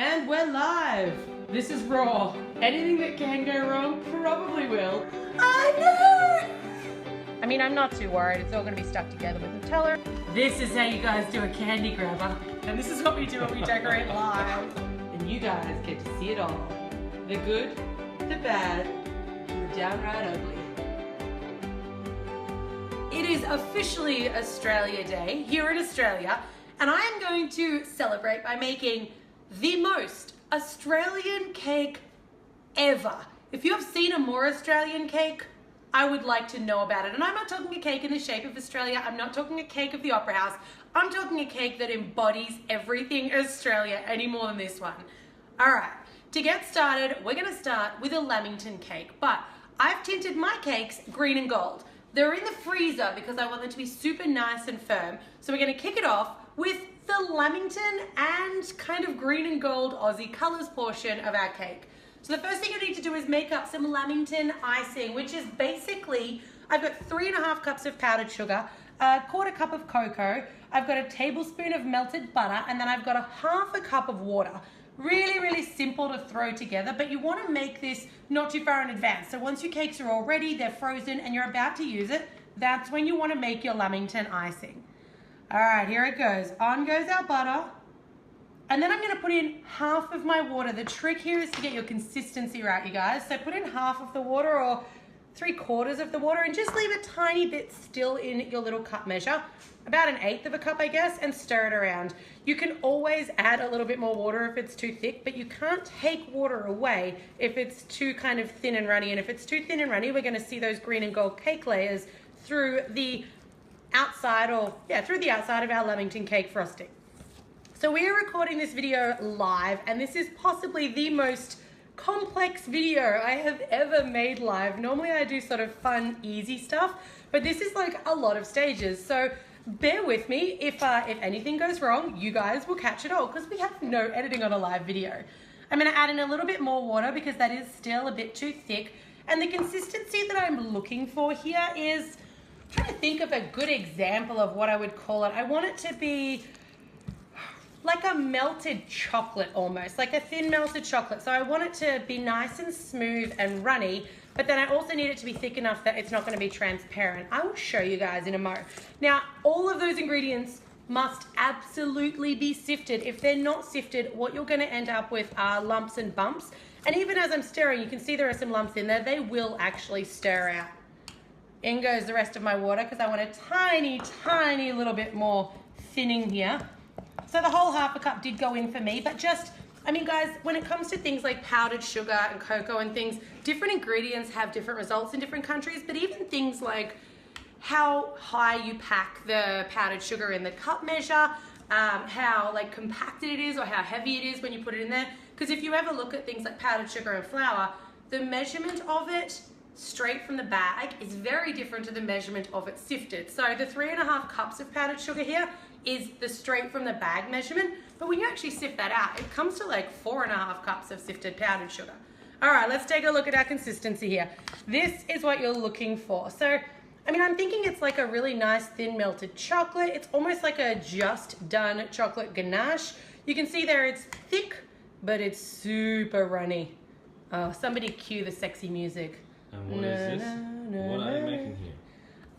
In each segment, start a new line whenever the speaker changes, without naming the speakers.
And we're live. This is raw. Anything that can go wrong probably will. I know!
I mean, I'm not too worried. It's all going to be stuck together with Nutella.
This is how you guys do a candy grabber. And this is what we do when we decorate live. And you guys get to see it all. The good, the bad, and the downright ugly. It is officially Australia Day here in Australia. And I am going to celebrate by making the most Australian cake ever. If you have seen a more Australian cake, I would like to know about it. And I'm not talking a cake in the shape of Australia. I'm not talking a cake of the Opera House. I'm talking a cake that embodies everything Australia any more than this one. All right, to get started, we're gonna start with a lamington cake, but I've tinted my cakes green and gold. They're in the freezer because I want them to be super nice and firm. So we're gonna kick it off with the lamington and kind of green and gold Aussie colors portion of our cake. So the first thing I need to do is make up some lamington icing, which is basically, I've got 3.5 cups of powdered sugar, a 1/4 cup of cocoa, I've got a tablespoon of melted butter, and then I've got 1/2 cup of water. Really, really simple to throw together, but you want to make this not too far in advance. So once your cakes are all ready, they're frozen, and you're about to use it, that's when you want to make your lamington icing. All right, here it goes. On goes our butter. And then I'm gonna put in 1/2 of my water. The trick here is to get your consistency right, you guys. So put in 1/2 of the water or 3/4 of the water and just leave a tiny bit still in your little cup measure, about 1/8 of a cup, I guess, and stir it around. You can always add a little bit more water if it's too thick, but you can't take water away if it's too kind of thin and runny. And if it's too thin and runny, we're gonna see those green and gold cake layers through the outside through the outside of our lamington cake frosting. So we are recording this video live, and this is possibly the most complex video I have ever made live. Normally I do sort of fun, easy stuff, but this is like a lot of stages. So bear with me. If anything goes wrong, you guys will catch it all because we have no editing on a live video. I'm gonna add in a little bit more water because that is still a bit too thick. And the consistency that I'm looking for here is, I'm trying to think of a good example of what I would call it. I want it to be like a melted chocolate almost, like a thin melted chocolate. So I want it to be nice and smooth and runny, but then I also need it to be thick enough that it's not gonna be transparent. I will show you guys in a mo. Now, all of those ingredients must absolutely be sifted. If they're not sifted, what you're gonna end up with are lumps and bumps. And even as I'm stirring, you can see there are some lumps in there. They will actually stir out. In goes the rest of my water because I want a tiny, tiny little bit more thinning here. So the whole 1/2 cup did go in for me, but just, I mean guys, when it comes to things like powdered sugar and cocoa and things, different ingredients have different results in different countries, but even things like how high you pack the powdered sugar in the cup measure, how like compacted it is or how heavy it is when you put it in there. Because if you ever look at things like powdered sugar and flour, the measurement of it straight from the bag is very different to the measurement of it sifted. So the 3.5 cups of powdered sugar here is the straight from the bag measurement, but when you actually sift that out, it comes to like 4.5 cups of sifted powdered sugar. All right, let's take a look at our consistency here. This is what you're looking for. So, I mean, I'm thinking it's like a really nice thin melted chocolate. It's almost like a just done chocolate ganache. You can see there it's thick, but it's super runny. Oh, somebody cue the sexy music.
And what is this? What are you making here?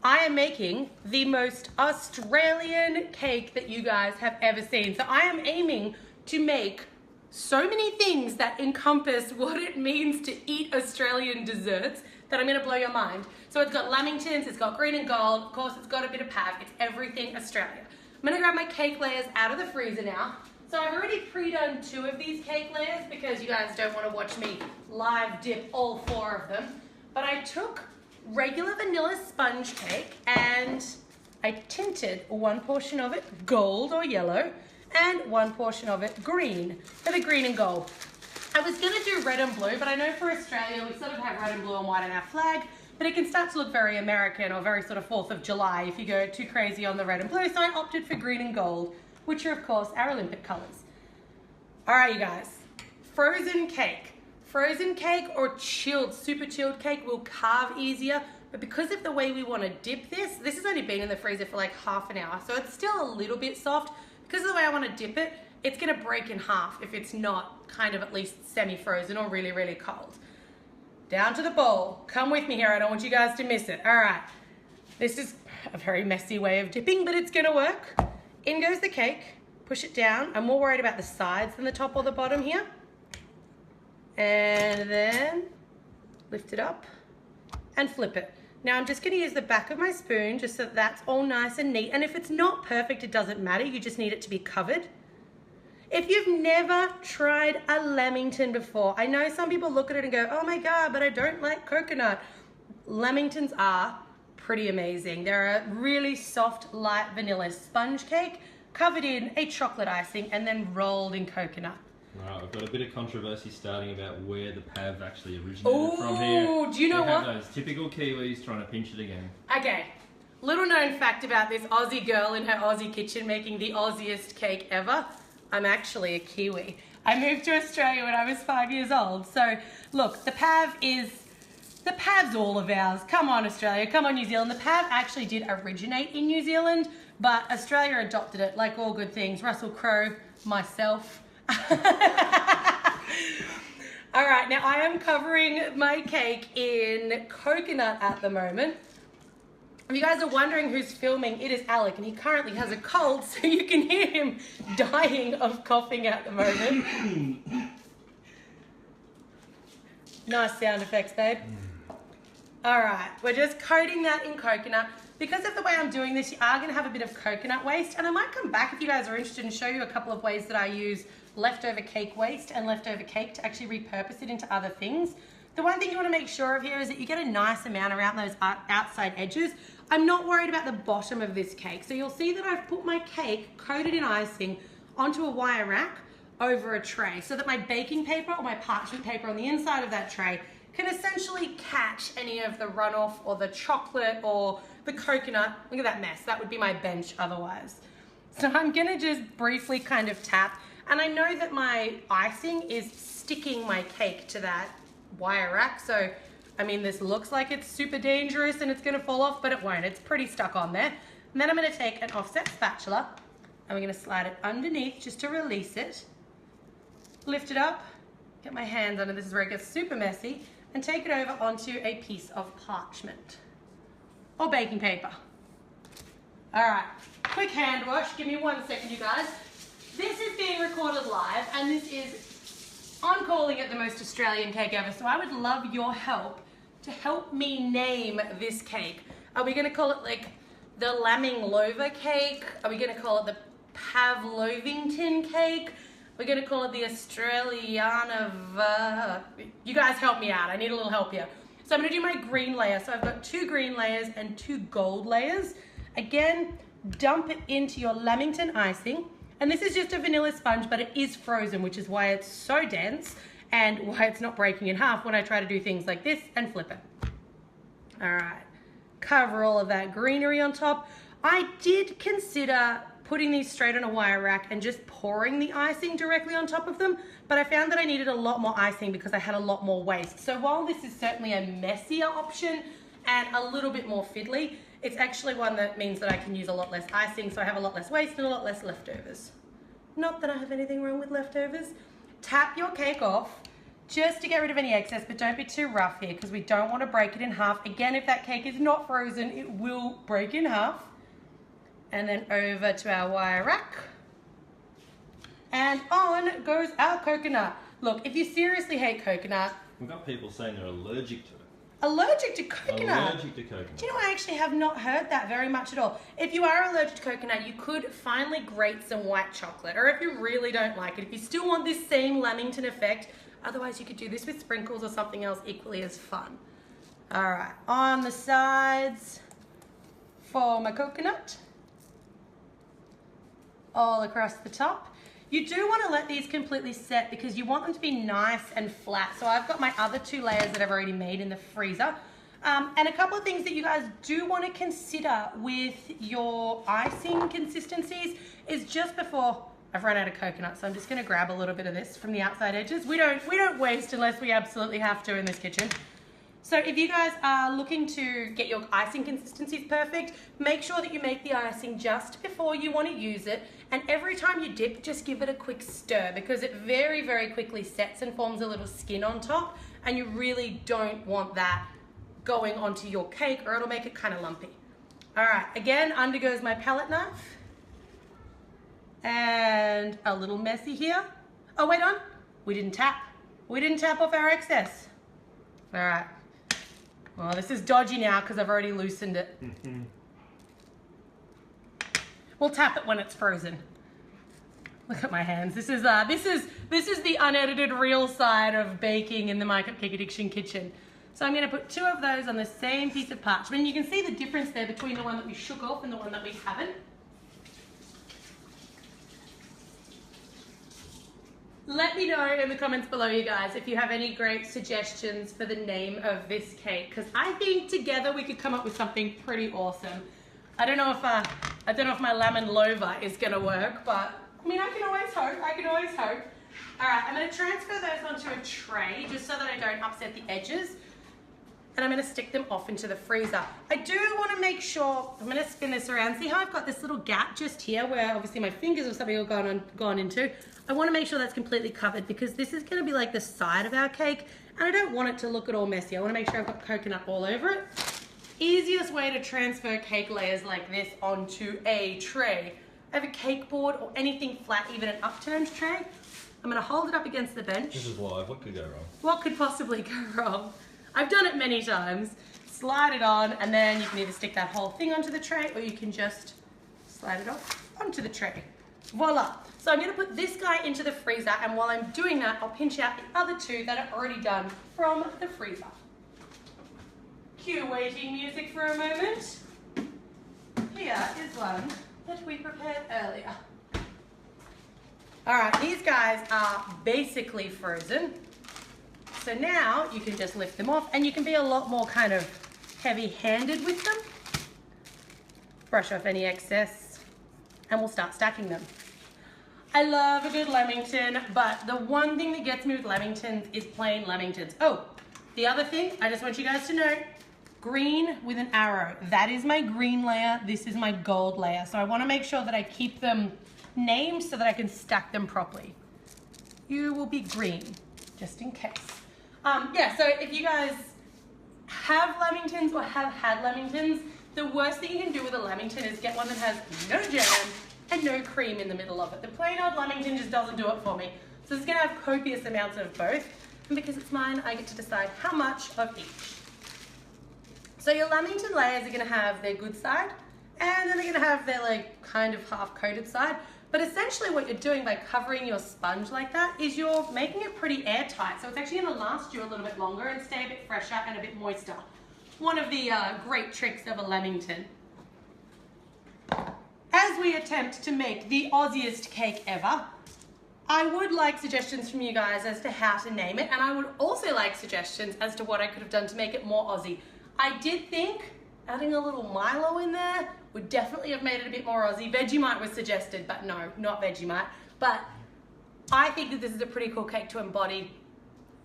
I am making the most Australian cake that you guys have ever seen. So I am aiming to make so many things that encompass what it means to eat Australian desserts that I'm gonna blow your mind. So it's got lamingtons, it's got green and gold, of course it's got a bit of pav, it's everything Australia. I'm gonna grab my cake layers out of the freezer now. So I've already pre-done 2 of these cake layers because you guys don't wanna watch me live dip all 4 of them. But I took regular vanilla sponge cake and I tinted 1 portion of it gold or yellow and 1 portion of it green for the green and gold. I was gonna do red and blue, but I know for Australia we sort of have red and blue and white on our flag, but it can start to look very American or very sort of 4th of July if you go too crazy on the red and blue. So I opted for green and gold, which are of course our Olympic colors. All right, you guys, frozen cake. Frozen cake or chilled, super chilled cake will carve easier, but because of the way we want to dip this has only been in the freezer for like half an hour, so it's still a little bit soft. Because of the way I want to dip it, it's gonna break in half if it's not kind of at least semi-frozen or really, really cold. Down to the bowl. Come with me here, I don't want you guys to miss it. All right, this is a very messy way of dipping, but it's gonna work. In goes the cake, push it down. I'm more worried about the sides than the top or the bottom here. And then lift it up and flip it. Now I'm just gonna use the back of my spoon just so that's all nice and neat. And if it's not perfect, it doesn't matter. You just need it to be covered. If you've never tried a lamington before, I know some people look at it and go, oh my God, but I don't like coconut. Lamingtons are pretty amazing. They're a really soft, light vanilla sponge cake covered in a chocolate icing and then rolled in coconut.
Right, I've got a bit of controversy starting about where the pav actually originated from here.
Oh, do you know what?
Those typical Kiwis trying to pinch it again.
Okay, little known fact about this Aussie girl in her Aussie kitchen making the Aussiest cake ever. I'm actually a Kiwi. I moved to Australia when I was 5 years old. So look, the pav's all of ours. Come on, Australia, come on, New Zealand. The pav actually did originate in New Zealand, but Australia adopted it like all good things. Russell Crowe, myself. All right, now I am covering my cake in coconut at the moment. If you guys are wondering who's filming, it is Alec, and he currently has a cold, so you can hear him dying of coughing at the moment. Nice sound effects, babe. All right, we're just coating that in coconut. Because of the way I'm doing this, you are gonna have a bit of coconut waste, and I might come back if you guys are interested and show you a couple of ways that I use leftover cake waste and leftover cake to actually repurpose it into other things. The one thing you want to make sure of here is that you get a nice amount around those outside edges. I'm not worried about the bottom of this cake. So you'll see that I've put my cake coated in icing onto a wire rack over a tray so that my baking paper or my parchment paper on the inside of that tray can essentially catch any of the runoff or the chocolate or the coconut. Look at that mess. That would be my bench otherwise. So I'm gonna just briefly kind of tap, and I know that my icing is sticking my cake to that wire rack. So, I mean, this looks like it's super dangerous and it's gonna fall off, but it won't. It's pretty stuck on there. And then I'm gonna take an offset spatula and we're gonna slide it underneath just to release it. Lift it up, get my hands under, this is where it gets super messy, and take it over onto a piece of parchment or baking paper. All right, quick hand wash. Give me 1 second, you guys. This is being recorded live, and this is, I'm calling it the most Australian cake ever, so I would love your help to help me name this cake. Are we gonna call it like the Laming-Lover cake? Are we gonna call it the Pavlovington cake? We're gonna call it the Australiana. You guys help me out, I need a little help here. So I'm gonna do my green layer. So I've got 2 green layers and 2 gold layers. Again, dump it into your Lamington icing. And this is just a vanilla sponge, but it is frozen, which is why it's so dense and why it's not breaking in half when I try to do things like this and flip it. All right, cover all of that greenery on top. I did consider putting these straight on a wire rack and just pouring the icing directly on top of them, but I found that I needed a lot more icing because I had a lot more waste. So while this is certainly a messier option and a little bit more fiddly, it's actually one that means that I can use a lot less icing, so I have a lot less waste and a lot less leftovers. Not that I have anything wrong with leftovers. Tap your cake off just to get rid of any excess, but don't be too rough here because we don't want to break it in half. Again, if that cake is not frozen, it will break in half. And then over to our wire rack. And on goes our coconut. Look, if you seriously hate coconut.
We've got people saying they're allergic to it.
Allergic to coconut?
Allergic to coconut.
Do you know, I actually have not heard that very much at all. If you are allergic to coconut, you could finally grate some white chocolate. Or if you really don't like it, if you still want this same Lamington effect, otherwise you could do this with sprinkles or something else equally as fun. All right, on the sides for my coconut. All across the top. You do want to let these completely set because you want them to be nice and flat. So I've got my other 2 layers that I've already made in the freezer. And a couple of things that you guys do want to consider with your icing consistencies is just before, I've run out of coconut, so I'm just going to grab a little bit of this from the outside edges. We don't waste unless we absolutely have to in this kitchen. So if you guys are looking to get your icing consistencies perfect, make sure that you make the icing just before you want to use it. And every time you dip, just give it a quick stir because it very, very quickly sets and forms a little skin on top. And you really don't want that going onto your cake or it'll make it kind of lumpy. All right, again, under goes my palette knife. And a little messy here. Oh, wait on. We didn't tap. We didn't tap off our excess. All right. Well, this is dodgy now because I've already loosened it. We'll tap it when it's frozen. Look at my hands. This is the unedited real side of baking in the My Cupcake Addiction kitchen. So I'm going to put 2 of those on the same piece of parchment. You can see the difference there between the one that we shook off and the one that we haven't. Let me know in the comments below, you guys, if you have any great suggestions for the name of this cake, because I think together we could come up with something pretty awesome. I don't know if my lemon lover is gonna work, but I mean, I can always hope. All right, I'm gonna transfer those onto a tray just so that I don't upset the edges, and I'm gonna stick them off into the freezer. I do want to make sure, I'm gonna spin this around. See how I've got this little gap just here where obviously my fingers or something have gone into. I want to make sure that's completely covered because this is going to be like the side of our cake and I don't want it to look at all messy. I want to make sure I've got coconut all over it. Easiest way to transfer cake layers like this onto a tray. I have a cake board or anything flat, even an upturned tray. I'm going to hold it up against the bench.
This is live. What could go wrong?
What could possibly go wrong? I've done it many times. Slide it on and then you can either stick that whole thing onto the tray or you can just slide it off onto the tray. Voila. So I'm going to put this guy into the freezer and while I'm doing that, I'll pinch out the other 2 that are already done from the freezer. Cue waiting music for a moment. Here is one that we prepared earlier. All right, these guys are basically frozen. So now you can just lift them off and you can be a lot more kind of heavy-handed with them. Brush off any excess and we'll start stacking them. I love a good Lamington, but the one thing that gets me with Lamingtons is plain Lamingtons. Oh, the other thing, I just want you guys to know, green with an arrow. That is my green layer, this is my gold layer. So I wanna make sure that I keep them named so that I can stack them properly. You will be green, just in case. Yeah, so if you guys have Lamingtons or have had Lamingtons, the worst thing you can do with a Lamington is get one that has no jam and no cream in the middle of it. The plain old Lamington just doesn't do it for me. So it's gonna have copious amounts of both. And because it's mine, I get to decide how much of each. So your Lamington layers are gonna have their good side, and then they're gonna have their like kind of half-coated side. But essentially what you're doing by covering your sponge like that is you're making it pretty airtight. So it's actually gonna last you a little bit longer and stay a bit fresher and a bit moister. One of the great tricks of a Lamington. As we attempt to make the Aussiest cake ever, I would like suggestions from you guys as to how to name it, and I would also like suggestions as to what I could have done to make it more Aussie. I did think adding a little Milo in there would definitely have made it a bit more Aussie. Vegemite was suggested, but no, not Vegemite. But I think that this is a pretty cool cake to embody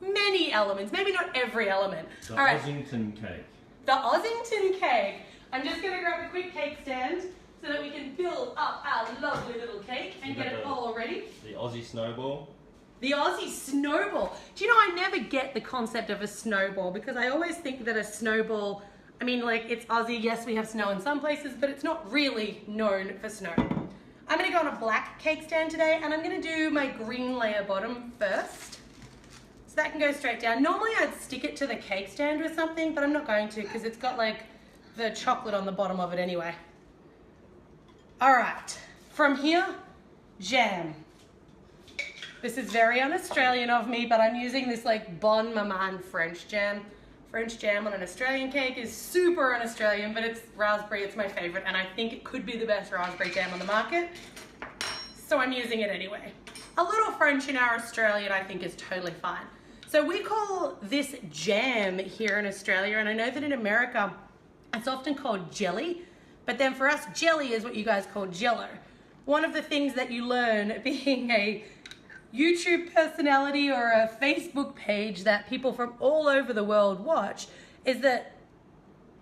many elements, maybe not every element.
The
All right.
Ossington cake.
The Ossington cake. I'm just gonna grab a quick cake stand so that we can build up our lovely little cake and get it all ready.
The Aussie snowball.
The Aussie snowball. Do you know, I never get the concept of a snowball because I always think that a snowball, I mean, like, it's Aussie. Yes, we have snow in some places, but it's not really known for snow. I'm gonna go on a black cake stand today and I'm gonna do my green layer bottom first. So that can go straight down. Normally I'd stick it to the cake stand with something, but I'm not going to because it's got like the chocolate on the bottom of it anyway. All right, from here, jam. This is very un-Australian of me, but I'm using this like Bon Maman French jam. French jam on an Australian cake is super un-Australian, but it's raspberry, it's my favorite, and I think it could be the best raspberry jam on the market. So I'm using it anyway. A little French in our Australian I think is totally fine. So we call this jam here in Australia, and I know that in America it's often called jelly, but then for us, jelly is what you guys call jello. One of the things that you learn being a YouTube personality or a Facebook page that people from all over the world watch is that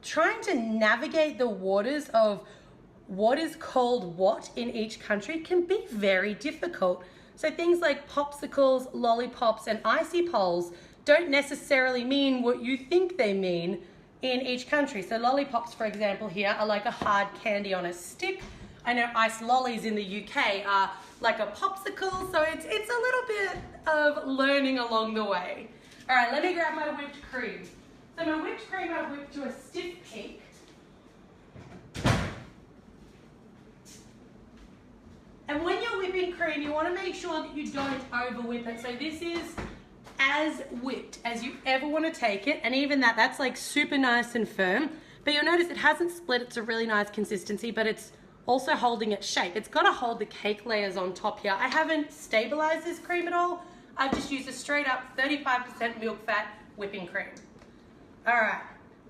trying to navigate the waters of what is called what in each country can be very difficult. So things like popsicles, lollipops, and icy poles don't necessarily mean what you think they mean in each country. So lollipops, for example, here are like a hard candy on a stick. I know iced lollies in the UK are like a popsicle, so it's a little bit of learning along the way. All right, let me grab my whipped cream. So my whipped cream I've whipped to a stiff peak. And when you're whipping cream, you want to make sure that you don't over whip it. So this is as whipped as you ever want to take it. And even that's like super nice and firm. But you'll notice it hasn't split. It's a really nice consistency, but it's also holding its shape. It's got to hold the cake layers on top here. I haven't stabilized this cream at all. I've just used a straight up 35% milk fat whipping cream. All right,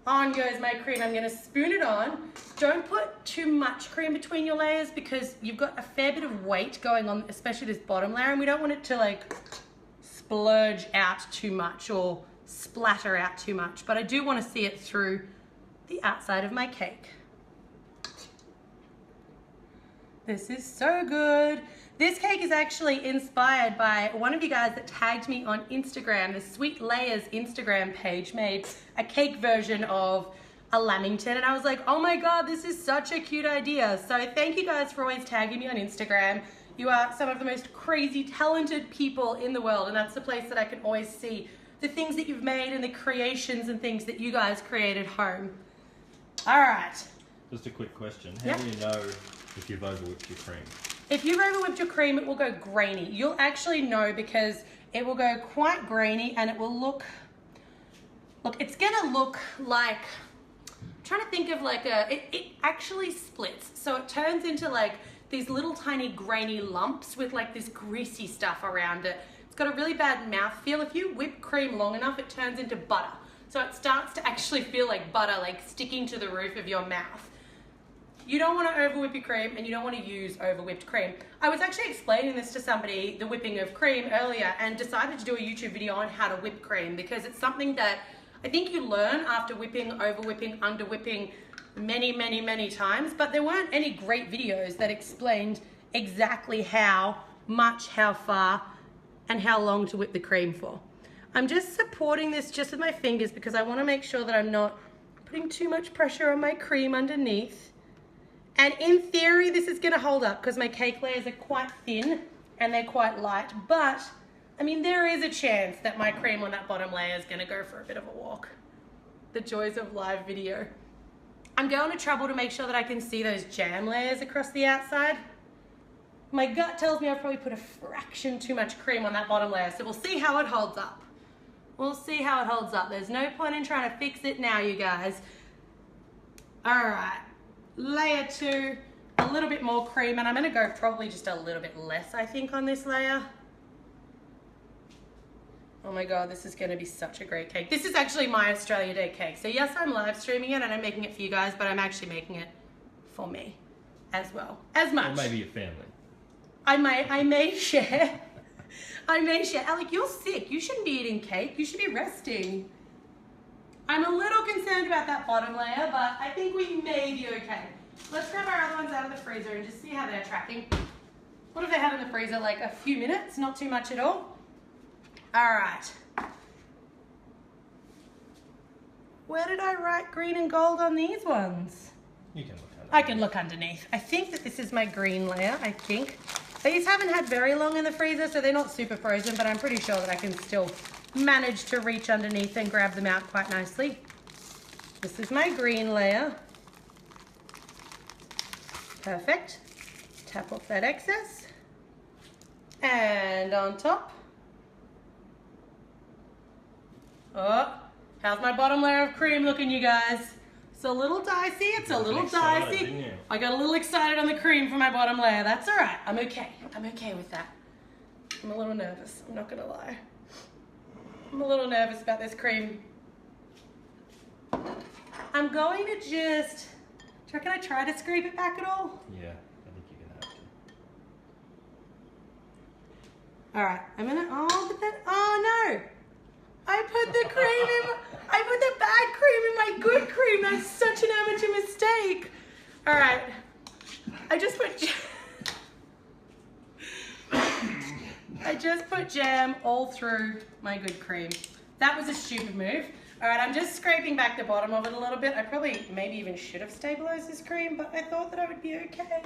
on goes my cream. I'm gonna spoon it on. Don't put too much cream between your layers because you've got a fair bit of weight going on, especially this bottom layer, and we don't want it to like splurge out too much or splatter out too much, but I do want to see it through the outside of my cake. This is so good. This cake is actually inspired by one of you guys that tagged me on Instagram. The Sweet Layers Instagram page made a cake version of a lamington, and I was like, oh my God, this is such a cute idea. So thank you guys for always tagging me on Instagram. You are some of the most crazy, talented people in the world, and that's the place that I can always see the things that you've made and the creations and things that you guys create at home. All right.
Just a quick question. How do you know if you've overwhipped your cream?
If you've overwhipped your cream, it will go grainy. You'll actually know because it will go quite grainy and it will look, it's gonna look like, I'm trying to think of like it actually splits. So it turns into like these little tiny grainy lumps with like this greasy stuff around it. It's got a really bad mouthfeel. If you whip cream long enough, it turns into butter. So it starts to actually feel like butter, like sticking to the roof of your mouth. You don't want to overwhip your cream and you don't want to use overwhipped cream. I was actually explaining this to somebody, the whipping of cream earlier, and decided to do a YouTube video on how to whip cream because it's something that I think you learn after whipping, overwhipping, underwhipping many, many, many times, but there weren't any great videos that explained exactly how much, how far, and how long to whip the cream for. I'm just supporting this just with my fingers because I want to make sure that I'm not putting too much pressure on my cream underneath. And in theory, this is gonna hold up because my cake layers are quite thin and they're quite light, but I mean, there is a chance that my cream on that bottom layer is gonna go for a bit of a walk. The joys of live video. I'm going to trouble to make sure that I can see those jam layers across the outside. My gut tells me I've probably put a fraction too much cream on that bottom layer, so we'll see how it holds up. We'll see how it holds up. There's no point in trying to fix it now, you guys. All right. Layer 2, a little bit more cream, and I'm gonna go probably just a little bit less, I think, on this layer. Oh my God, this is gonna be such a great cake. This is actually my Australia Day cake. So yes, I'm live streaming it and I'm making it for you guys, but I'm actually making it for me as well. As much.
Or maybe your family.
I may share. I may share. Alec, you're sick. You shouldn't be eating cake. You should be resting. I'm a little concerned about that bottom layer, but I think we may be okay. Let's grab our other ones out of the freezer and just see how they're tracking. What have they had in the freezer? Like a few minutes, not too much at all. All right. Where did I write green and gold on these ones?
You can look underneath.
I can look underneath. I think that this is my green layer, I think. These haven't had very long in the freezer, so they're not super frozen, but I'm pretty sure that I can still manage to reach underneath and grab them out quite nicely. This is my green layer. Perfect. Tap off that excess. And on top. Oh, how's my bottom layer of cream looking, you guys? It's a little dicey, it's a little dicey. I got a little excited on the cream for my bottom layer. That's all right, I'm okay. I'm okay with that. I'm a little nervous, I'm not gonna lie. I'm a little nervous about this cream. I'm going to just, do you reckon I try to scrape it back at all?
Yeah, I think you're gonna have to.
All right, I'm gonna, oh no. I put the bad cream in my good cream. That's such an amateur mistake. All right. I just put jam all through my good cream. That was a stupid move. All right, I'm just scraping back the bottom of it a little bit. I probably maybe even should have stabilized this cream, but I thought that I would be okay.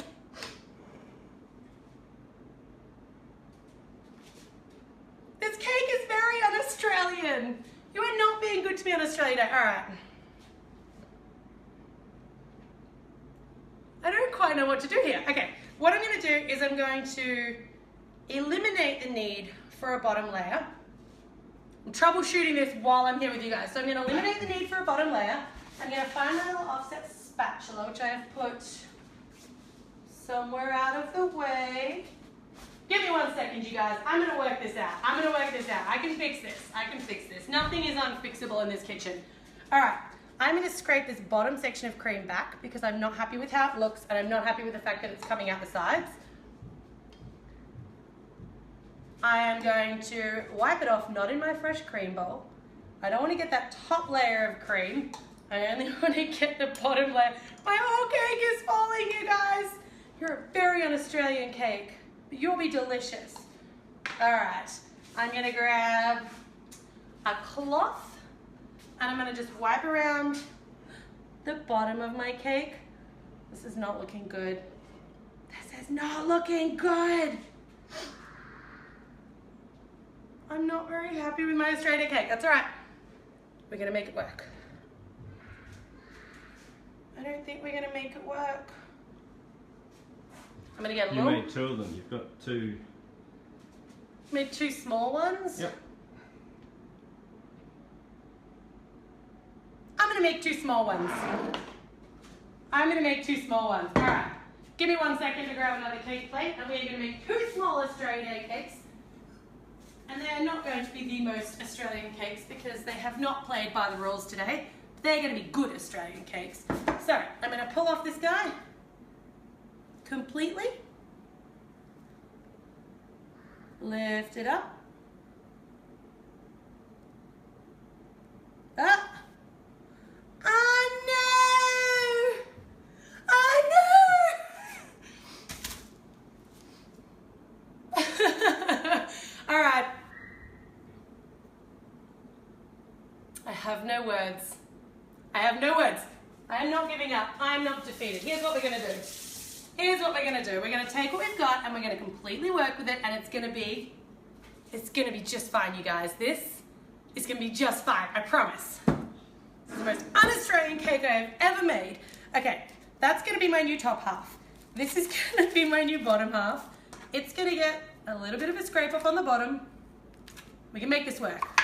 This cake is very un-Australian. You are not being good to me on Australia Day. All right. I don't quite know what to do here. Okay, what I'm going to do is I'm going to eliminate the need for a bottom layer. I'm troubleshooting this while I'm here with you guys. So I'm going to eliminate the need for a bottom layer. I'm going to find my little offset spatula, which I have put somewhere out of the way. Give me 1 second, you guys. I'm going to work this out. I can fix this. Nothing is unfixable in this kitchen. All right. I'm going to scrape this bottom section of cream back because I'm not happy with how it looks and I'm not happy with the fact that it's coming out the sides. I am going to wipe it off, not in my fresh cream bowl. I don't want to get that top layer of cream. I only want to get the bottom layer. My whole cake is falling, you guys. You're a very un-Australian cake, but you'll be delicious. All right, I'm going to grab a cloth and I'm going to just wipe around the bottom of my cake. This is not looking good. This is not looking good. I'm not very happy with my Australia cake. That's all right. We're going to make it work. I don't think we're going to make it work. I'm going to get a little...
You made 2 of them. You've got 2...
Made 2 small ones?
Yep.
I'm going to make 2 small ones. All right. Give me 1 second to grab another cake plate, and we're going to make 2 small Australia Day cakes. And they're not going to be the most Australian cakes because they have not played by the rules today. They're going to be good Australian cakes. So, I'm going to pull off this guy completely. Lift it up. Up. Oh no! Oh no! All right. I have no words. I am not giving up. I am not defeated. Here's what we're going to do. We're going to take what we've got and we're going to completely work with it, and it's going to be just fine, you guys. This is going to be just fine. I promise. This is the most un-Australian cake I have ever made. Okay, that's going to be my new top half. This is going to be my new bottom half. It's going to get a little bit of a scrape off on the bottom. We can make this work.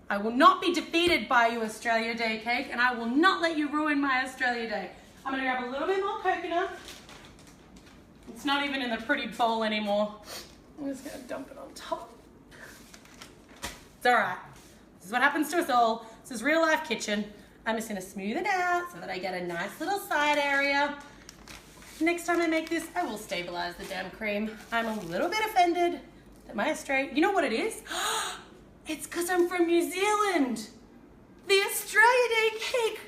I will not be defeated by your Australia Day cake, and I will not let you ruin my Australia Day. I'm going to grab a little bit more coconut. It's not even in the pretty bowl anymore. I'm just going to dump it on top. It's all right. This is what happens to us all. This is real life kitchen. I'm just going to smooth it out so that I get a nice little side area. Next time I make this, I will stabilize the damn cream. I'm a little bit offended that my Australia... You know what it is? It's because I'm from New Zealand. The Australia Day cake.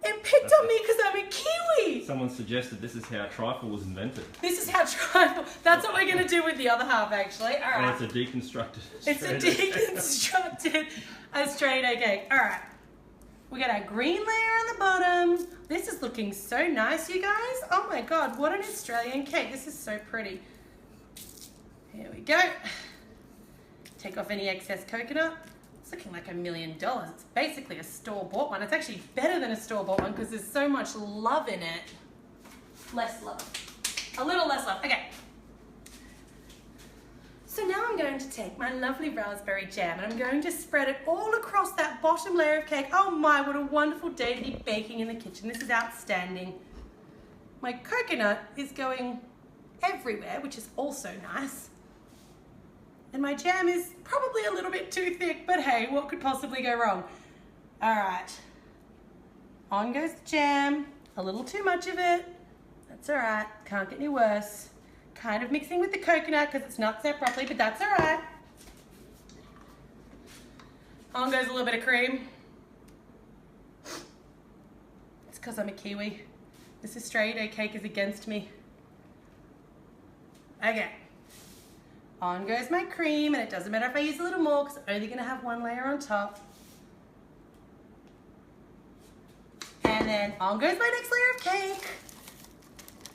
It picked on me because I'm a Kiwi.
Someone suggested this is how trifle was invented.
This is how trifle... That's what we're going to do with the other half, actually. All right.
Oh, it's a deconstructed
It's a deconstructed Australia Day cake. All right. We got our green layer on the bottom. This is looking so nice, you guys. Oh my God, what an Australian cake. This is so pretty. Here we go. Take off any excess coconut. It's looking like $1 million. It's basically a store-bought one. It's actually better than a store-bought one because there's so much love in it. Less love. A little less love. Okay. So now I'm going to take my lovely raspberry jam and I'm going to spread it all across that bottom layer of cake. Oh my, what a wonderful day to be baking in the kitchen. This is outstanding. My coconut is going everywhere, which is also nice. And my jam is probably a little bit too thick, but hey, what could possibly go wrong? All right. On goes the jam. A little too much of it. That's all right. Can't get any worse. Kind of mixing with the coconut because it's not set properly, but that's all right. On goes a little bit of cream. It's because I'm a Kiwi. This Australia Day cake is against me. Okay. On goes my cream, and it doesn't matter if I use a little more because I'm only going to have one layer on top. And then on goes my next layer of cake.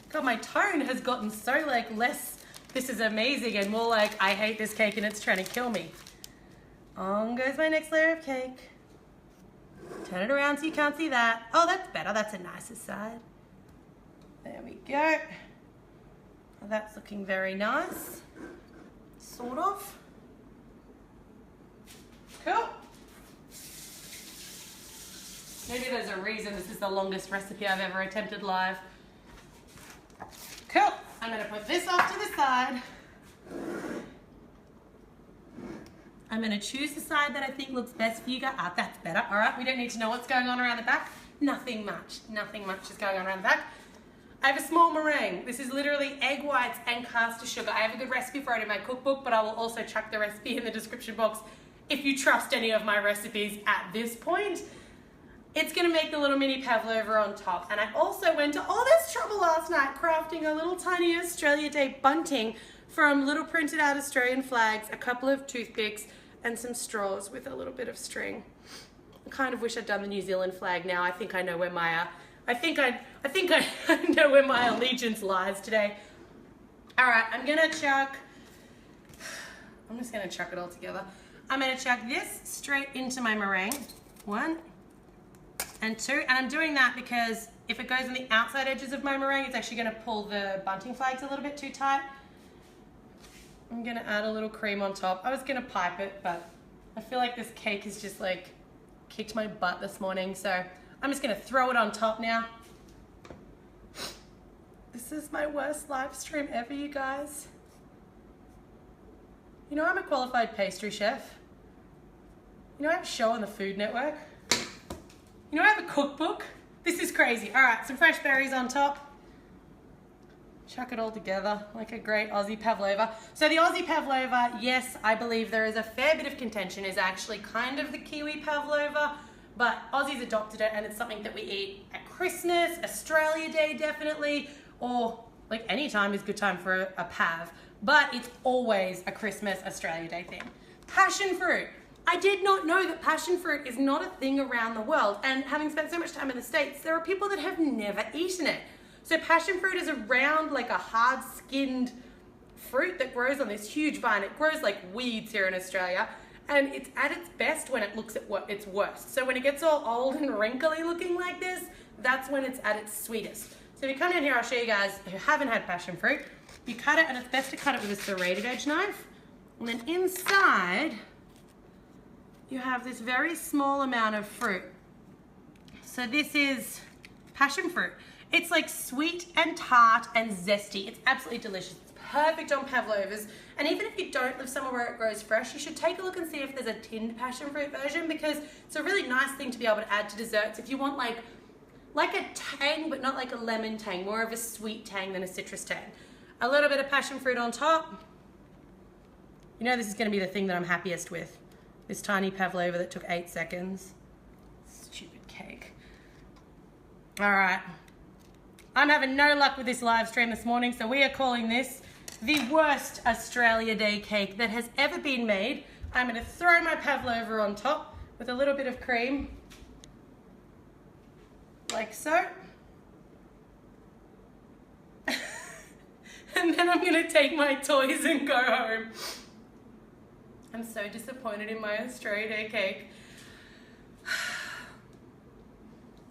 God, my tone has gotten so like less, this is amazing, and more like, I hate this cake and it's trying to kill me. On goes my next layer of cake. Turn it around so you can't see that. Oh, that's better. That's a nicer side. There we go. Well, that's looking very nice. Sort of. Cool. Maybe there's a reason this is the longest recipe I've ever attempted live. Cool. I'm going to put this off to the side. I'm going to choose the side that I think looks best for you guys. Ah, that's better. All right, we don't need to know what's going on around the back. Nothing much. Nothing much is going on around the back. I have a small meringue. This is literally egg whites and caster sugar. I have a good recipe for it in my cookbook, but I will also chuck the recipe in the description box if you trust any of my recipes at this point. It's going to make the little mini pavlova on top. And I also went to all this trouble last night crafting a little tiny Australia Day bunting from little printed out Australian flags, a couple of toothpicks, and some straws with a little bit of string. I kind of wish I'd done the New Zealand flag now. I think I know where my I think I know where my allegiance lies today. All right, I'm just gonna chuck it all together. I'm gonna chuck this straight into my meringue. 1 and 2, and I'm doing that because if it goes on the outside edges of my meringue, it's actually gonna pull the bunting flags a little bit too tight. I'm gonna add a little cream on top. I was gonna pipe it, but I feel like this cake has just like kicked my butt this morning, so I'm just gonna throw it on top now. This is my worst live stream ever, you guys. You know I'm a qualified pastry chef. You know I have a show on the Food Network. You know I have a cookbook. This is crazy. All right, some fresh berries on top. Chuck it all together like a great Aussie pavlova. So the Aussie pavlova, yes, I believe there is a fair bit of contention, is actually kind of the Kiwi pavlova, but Aussies adopted it and it's something that we eat at Christmas, Australia Day definitely, or like any time is a good time for a pav, but it's always a Christmas, Australia Day thing. Passion fruit. I did not know that passion fruit is not a thing around the world, and having spent so much time in the States, there are people that have never eaten it. So passion fruit is a round, like a hard-skinned fruit that grows on this huge vine. It grows like weeds here in Australia, and it's at its best when it looks at what its worst. So when it gets all old and wrinkly looking like this, that's when it's at its sweetest. So if you come down here, I'll show you guys who haven't had passion fruit. You cut it, and it's best to cut it with a serrated edge knife. And then inside, you have this very small amount of fruit. So this is passion fruit. It's like sweet and tart and zesty. It's absolutely delicious. It's perfect on pavlovas. And even if you don't live somewhere where it grows fresh, you should take a look and see if there's a tinned passion fruit version, because it's a really nice thing to be able to add to desserts if you want like a tang, but not like a lemon tang, more of a sweet tang than a citrus tang. A little bit of passion fruit on top. You know this is going to be the thing that I'm happiest with. This tiny pavlova that took 8 seconds. Stupid cake. All right. I'm having no luck with this live stream this morning, so we are calling this the worst Australia Day cake that has ever been made. I'm going to throw my pavlova on top with a little bit of cream, like so. And then I'm going to take my toys and go home. I'm so disappointed in my Australia Day cake.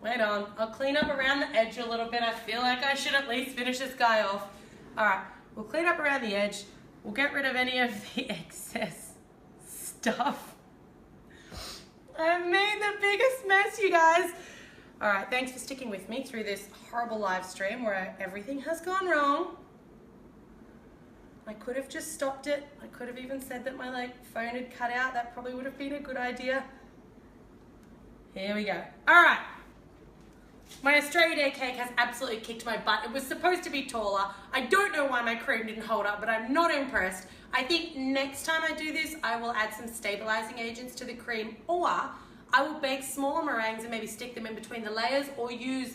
Wait on, I'll clean up around the edge a little bit. I feel like I should at least finish this guy off. All right, we'll clean up around the edge. We'll get rid of any of the excess stuff. I've made the biggest mess, you guys. All right, thanks for sticking with me through this horrible live stream where everything has gone wrong. I could have just stopped it. I could have even said that my phone had cut out. That probably would have been a good idea. Here we go. All right. My Australia Day cake has absolutely kicked my butt. It was supposed to be taller. I don't know why my cream didn't hold up, but I'm not impressed. I think next time I do this, I will add some stabilizing agents to the cream, or I will bake smaller meringues and maybe stick them in between the layers, or use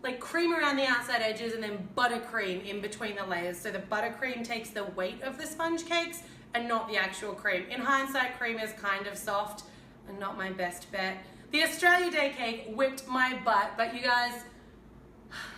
like cream around the outside edges and then buttercream in between the layers. So the buttercream takes the weight of the sponge cakes and not the actual cream. In hindsight, cream is kind of soft and not my best bet. The Australia Day cake whipped my butt, but you guys,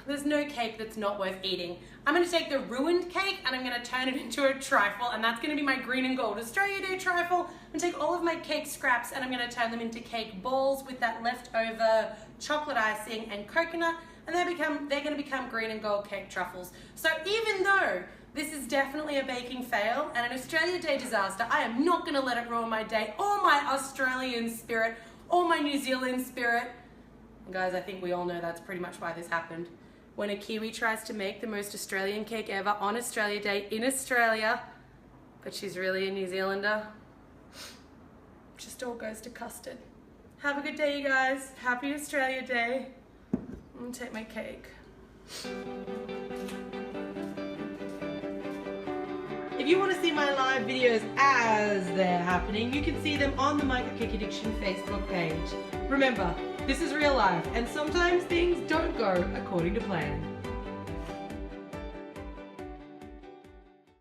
there's no cake that's not worth eating. I'm gonna take the ruined cake and I'm gonna turn it into a trifle, and that's gonna be my green and gold Australia Day trifle. I'm gonna take all of my cake scraps and I'm gonna turn them into cake balls with that leftover chocolate icing and coconut, and they're gonna become green and gold cake truffles. So even though this is definitely a baking fail and an Australia Day disaster, I am not gonna let it ruin my day or my Australian spirit or my New Zealand spirit. And guys, I think we all know that's pretty much why this happened. When a Kiwi tries to make the most Australian cake ever on Australia Day in Australia, but she's really a New Zealander, just all goes to custard. Have a good day, you guys. Happy Australia Day. I'm gonna take my cake. If you want to see my live videos as they're happening, you can see them on the MyCupcakeAddiction Facebook page. Remember, this is real life, and sometimes things don't go according to plan.